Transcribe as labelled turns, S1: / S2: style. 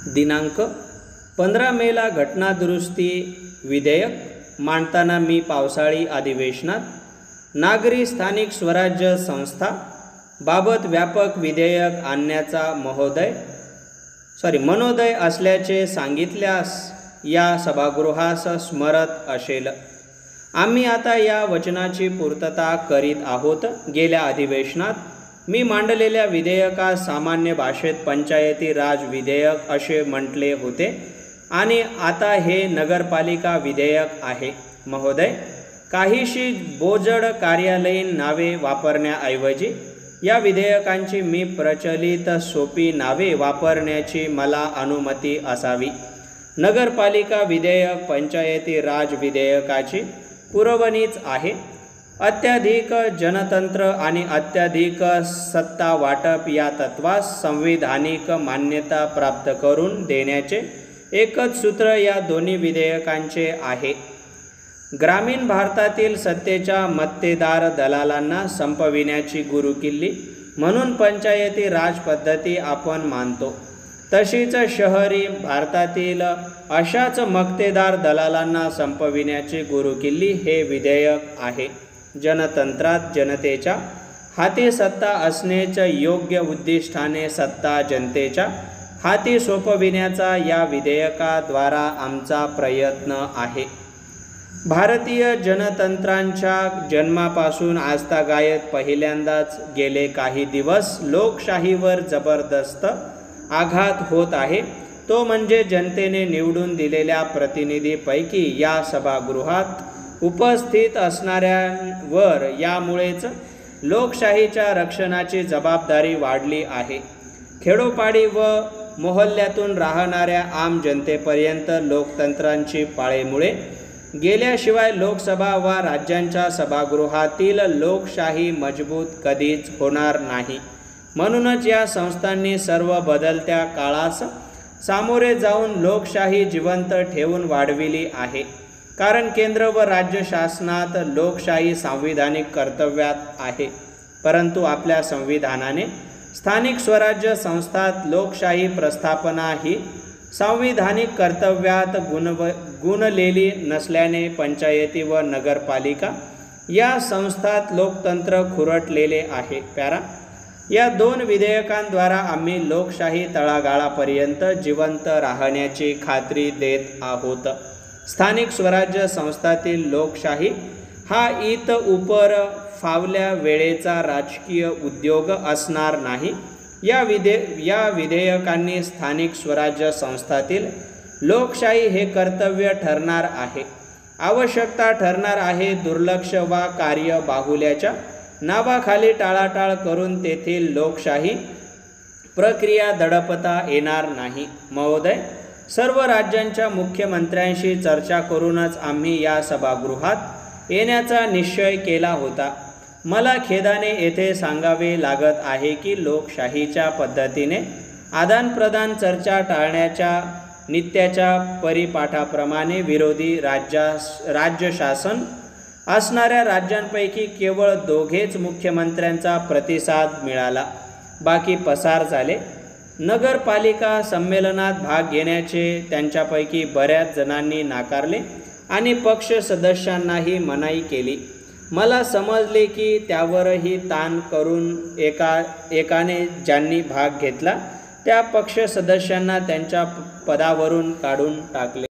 S1: दिनांक 15 मेला घटना दुरुस्ती विधेयक मांडताना मी पावसाळी अधिवेशनात नागरी स्थानिक स्वराज्य संस्था बाबत व्यापक विधेयक आणण्याचा मनोदय असल्याचे सांगितल्यास या सभागृहास स्मरत असेल. आम्ही आता या वचनाची पूर्तता करीत आहोत. गेल्या अधिवेशनात मी मांडलेल्या विधेयकास सामान्य भाषेत पंचायती राज विधेयक असे म्हटले होते आणि आता हे नगरपालिका विधेयक आहे. महोदय, काहीशी बोजड कार्यालयीन नावे वापरण्याऐवजी या विधेयकांची मी प्रचलित सोपी नावे वापरण्याची मला अनुमती असावी. नगरपालिका विधेयक पंचायती राज विधेयकाची पुरवणीच आहे. अत्याधिक जनतंत्र आणि अत्याधिक सत्ता वाटप या तत्वास संविधानिक मान्यता प्राप्त करून देण्याचे एकच सूत्र या दोन्ही विधेयकांचे आहे. ग्रामीण भारतातील सत्तेच्या मक्तेदार दलालांना संपविण्याची गुरुकिल्ली म्हणून पंचायती राज पद्धती आपण मानतो, तशीच शहरी भारतातील अशाच मक्तेदार दलालांना संपविण्याची गुरुकिल्ली हे विधेयक आहे. जनतंत्रात जनतेच्या हाती सत्ता असणेच योग्य उद्दिष्टाने सत्ता जनतेच्या हाती सोपविण्याचा या विधेयकाद्वारा आमचा प्रयत्न आहे. भारतीय जनतंत्रांच्या जन्मापासून आजतागायत पहिल्यांदाच गेले काही दिवस लोकशाहीवर जबरदस्त आघात होत आहे. तो म्हणजे जनतेने निवडून दिलेल्या प्रतिनिधींपैकी या सभागृहात उपस्थित असणाऱ्यांवर यामुळेच लोकशाहीच्या रक्षणाची जबाबदारी वाढली आहे. खेडोपाडी व मोहल्ल्यातून राहणाऱ्या आम जनतेपर्यंत लोकतंत्रांची पाळेमुळे गेल्याशिवाय लोकसभा व राज्यांच्या सभागृहातील लोकशाही मजबूत कधीच होणार नाही. म्हणूनच या संस्थांनी सर्व बदलत्या काळास सामोरे जाऊन लोकशाही जिवंत ठेवून वाढविली आहे. कारण केंद्र व राज्य शासनात लोकशाही सांविधानिक कर्तव्यात आहे, परंतु आपल्या संविधानाने स्थानिक स्वराज्य संस्थात लोकशाही प्रस्थापना ही सांविधानिक कर्तव्यात गुणलेली नसल्याने पंचायती व नगरपालिका या संस्थात लोकतंत्र खुरटलेले आहे. या दोन विधेयकांद्वारा आम्ही लोकशाही तळागाळापर्यंत जिवंत राहण्याची खात्री देत आहोत. स्थानिक स्वराज्य संस्थातील लोकशाही हा इत उपर फावल्या वेळेचा राजकीय उद्योग असणार नाही. या विधेयकांनी स्थानिक स्वराज्य संस्थातील लोकशाही हे कर्तव्य ठरणार आहे, आवश्यकता ठरणार आहे. दुर्लक्ष वा कार्यबाहुल्याच्या नावाखाली टाळाटाळ करून तेथील लोकशाही प्रक्रिया दडपता येणार नाही. महोदय, सर्व राज्यांच्या मुख्यमंत्र्यांशी चर्चा करूनच आम्ही या सभागृहात येण्याचा निश्चय केला होता. मला खेदाने येथे सांगावे लागत आहे की लोकशाहीच्या पद्धतीने आदानप्रदान चर्चा टाळण्याच्या नित्याच्या परिपाठाप्रमाणे विरोधी राज्य शासन असणाऱ्या राज्यांपैकी केवळ दोघेच मुख्यमंत्र्यांचा प्रतिसाद मिळाला, बाकी पसार झाले. नगरपालिका संमेलनात भाग घेण्याचे त्यांच्यापैकी बऱ्याच जणांनी नाकारले आणि पक्ष सदस्यांनाही मनाई केली. मला समजले की त्यावरही ताण करून एकाने ज्यांनी भाग घेतला त्या पक्ष सदस्यांना त्यांच्या पदावरून काढून टाकले.